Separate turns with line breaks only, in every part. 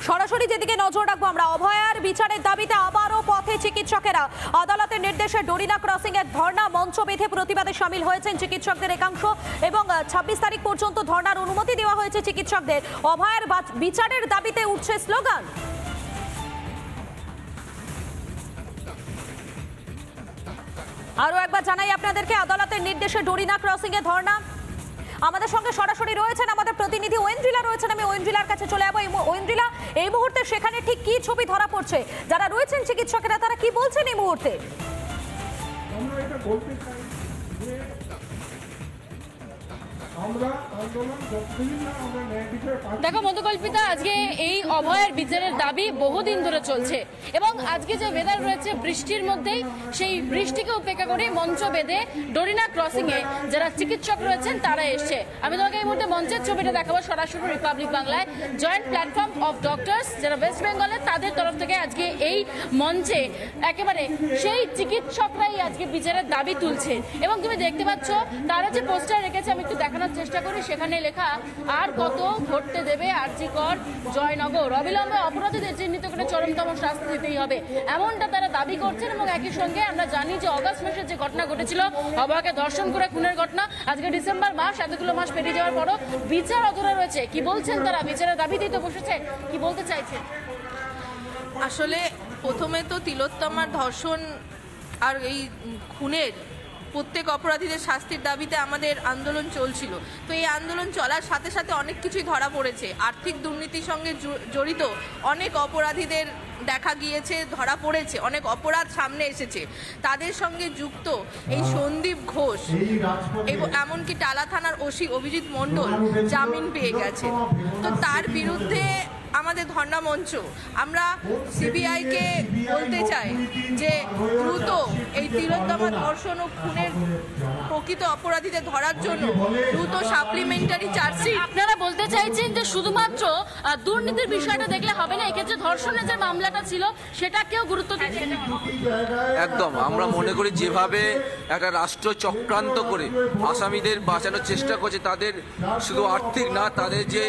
সরাসরি যেদিকে নজর রাখবো আমরা, অভয়ার বিচারের দাবিতে আবারও পথে চিকিৎসকেরা। আদালতের নির্দেশে ডরিনা ক্রসিং এর ধর্ণা মঞ্চ বেঁধে প্রতিবাদে সামিল হয়েছেন চিকিৎসকদের একাংশ এবং 26 তারিখ পর্যন্ত ধর্ণার অনুমতি দেওয়া হয়েছে চিকিৎসকদের। অভয়ার বিচারের দাবিতে উঠছে স্লোগান। আরো একবার জানাই আপনাদেরকে, আদালতের নির্দেশে ডরিনা ক্রসিং এ ধর্ণা। আমাদের সঙ্গে সরাসরি রয়েছেন আমাদের প্রতিনিধি ঐন্দ্রিলা রয়েছেন, আমি ঐন্দ্রিলার কাছে চলে যাবো। ঐন্দ্রিলা, এই মুহূর্তে সেখানে ঠিক কি ছবি ধরা পড়ছে? যারা রয়েছেন চিকিৎসকেরা তারা কি বলছেন এই মুহূর্তে?
দেখো মধুকল্পিতা, আজকে এই অভয়ের বিচারের দাবি বহুদিন ধরে চলছে এবং আজকে যে ওয়েদার রয়েছে বৃষ্টির মধ্যেই, সেই বৃষ্টিকে উপেক্ষা করে মঞ্চ বেঁধে ডরিনা ক্রসিং এ যারা চিকিৎসক রয়েছেন তারা এসছে। আমি তোমাকে এই মুহূর্তে মঞ্চের ছবিটা দেখাবো সরাসরি রিপাবলিক বাংলায়। জয়েন্ট প্ল্যাটফর্ম অফ ডক্টরস যারা ওয়েস্ট বেঙ্গলের, তাদের তরফ থেকে আজকে এই মঞ্চে একেবারে সেই চিকিৎসকরাই আজকে বিচারের দাবি তুলছে এবং তুমি দেখতে পাচ্ছ তারা যে পোস্টার রেখেছে, আমি একটু দেখানোর চেষ্টা করি। সেখানে লেখা, আর কত ঘটতে দেবে আরজিকর জয়নগর, অবিলম্বে অপরাধীদের চিহ্নিত করে চরমতম শাস্তি দিতেই হবে, এমনটা তারা দাবি করছেন। এবং একই সঙ্গে আমরা জানি যে অগাস্ট মাসে যে ঘটনা ঘটেছিল, অভয়কে ধর্ষণ করে খুনের ঘটনা, আজকে ডিসেম্বর মাস, এতগুলো মাস পেরিয়ে যাওয়ার পরও বিচার অধরা রয়েছে। কি বলছেন তারা? বিচারের দাবিতেই তো বসেছে, কি বলতে চাইছে?
আসলে প্রথমে তো তিলোত্তমার ধর্ষণ আর এই খুনের প্রত্যেক অপরাধীদের শাস্তির দাবিতে আমাদের আন্দোলন চলছিল। তো এই আন্দোলন চলার সাথে সাথে অনেক কিছুই ধরা পড়েছে। আর্থিক দুর্নীতির সঙ্গে জড়িত অনেক অপরাধীদের দেখা গিয়েছে, ধরা পড়েছে, অনেক অপরাধ সামনে এসেছে। তাদের সঙ্গে যুক্ত এই সন্দীপ ঘোষ এবং এমনকি টালা থানার ওসি অভিজিৎ মণ্ডল জামিন পেয়ে গেছে। তো তার বিরুদ্ধে আমাদের ধর্ণা মঞ্চ। আমরা সিবিআইকে বলতে চাই যে দ্রুত এই তিলোত্তমা ধর্ষণ ও খুনের প্রকৃত অপরাধীদের ধরার জন্য দ্রুত সাপ্লিমেন্টারি চার্জশিট।
আপনারা বলতে চাইছেন যে শুধুমাত্র দুর্নীতির বিষয়টা দেখলে হবে না, এক্ষেত্রে ধর্ষণের যে মামলাটা ছিল সেটাকেও গুরুত্ব দিতে
একদম। আমরা মনে করি যেভাবে একটা রাষ্ট্র চক্রান্ত আসামিদের বাঁচানোর চেষ্টা করছে, তাদের শুধু আর্থিক না, তাদের যে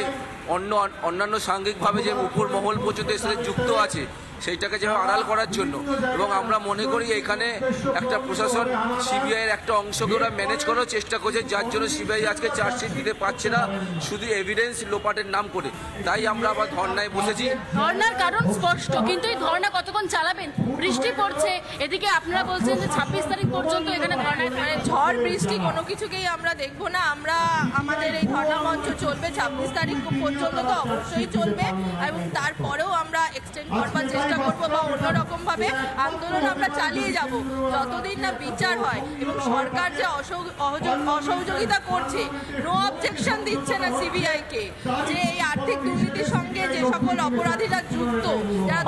অন্যান্য সাংঘিকভাবে যে উপর মহল পর্যন্ত এর সাথে যুক্ত আছে, সেইটাকে যেভাবে আড়াল করার জন্য। এবং আমরা মনে করি এখানে একটা প্রশাসন সিবিআইয়ের একটা অংশকে ওরা ম্যানেজ করার চেষ্টা করছে, যার জন্য সিবিআই আজকে চার্জশিট দিতে পারছে না, শুধু এভিডেন্স লোপাটের নাম করে। তাই আমরা আবার ধর্নায় বসেছি।
ধর্নার কারণ স্পষ্ট, কিন্তু এই ধর্না কতক্ষণ চালাবেন? বৃষ্টি পড়ছে, এদিকে আপনারা বলছেন যে 26 তারিখ পর্যন্ত এখানে ধর্নায়
ঝড় বৃষ্টি কোনো কিছুকেই আমরা দেখবো না। আমাদের এই ধর্না মঞ্চ চলবে 26 তারিখ পর্যন্ত, তো অবশ্যই চলবে এবং তারপরেও আমরা এক্সটেন্ড করবার চেষ্টা করবো বা অন্যরকম ভাবে আন্দোলন আমরা চালিয়ে যাব যতদিন না বিচার হয়। এবং সরকার যে অসহযোগিতা করছে, নো অবজেকশন দিচ্ছে না সিবিআই কে, যে এই আর্থিক দুর্নীতির সঙ্গে যে সকল অপরাধীরা যুক্ত,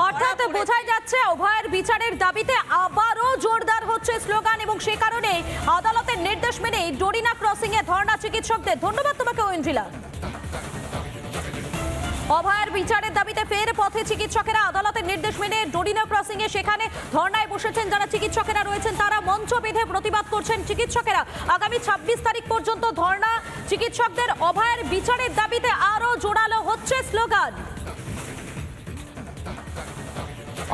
অর্থাৎ বোঝাই যাচ্ছে অভয়ের বিচারের দাবিতে আবারও জোরদার হচ্ছে স্লোগান এবং সে কারণে আদালতের নির্দেশ মেনে ডরিনা ক্রসিং এ ধর্ণা চিকিৎসকদের। ধন্যবাদ তোমাকে ঐন্দ্রিলা। অভয়ের বিচারের দাবিতে ফের পথে চিকিৎসকেরা। আদালতের নির্দেশ মেনে ডরিনা ক্রসিং এ সেখানে ধর্নায় বসেছেন যারা চিকিৎসকেরা রয়েছেন, তারা মঞ্চ বেঁধে প্রতিবাদ করছেন চিকিৎসকেরা। আগামী 26 তারিখ পর্যন্ত ধর্না চিকিৎসকদের। অভয়ের বিচারের দাবিতে আরো জোরালো হচ্ছে স্লোগান।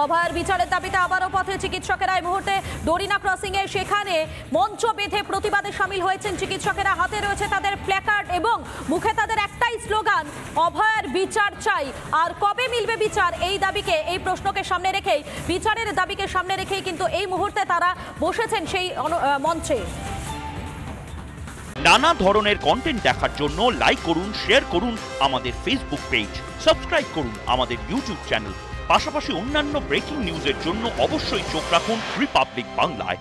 অভয়ের বিচারের দাবিতে আবারও পথে চিকিৎসকেরা। এই মুহূর্তে ডরিনা ক্রসিং এ সেখানে মঞ্চ বেঁধে প্রতিবাদে সামিল হয়েছেন চিকিৎসকেরা। হাতে রয়েছে তাদের প্ল্যাকার্ড এবং মুখে তাদের একটাই স্লোগান, অভয়ের বিচার চাই। আর কবে মিলবে বিচার, এই দাবিকে, এই প্রশ্নকে সামনে রেখেই, বিচারের দাবিকে সামনে রেখেই কিন্তু এই মুহূর্তে তারা বসেছেন সেই মঞ্চে।
নানা ধরনের কন্টেন্ট দেখার জন্য লাইক করুন, শেয়ার করুন আমাদের ফেসবুক পেজ, সাবস্ক্রাইব করুন আমাদের ইউটিউব চ্যানেল। পাশাপাশি অন্যান্য ব্রেকিং নিউজের জন্য অবশ্যই চোখ রাখুন রিপাবলিক বাংলায়।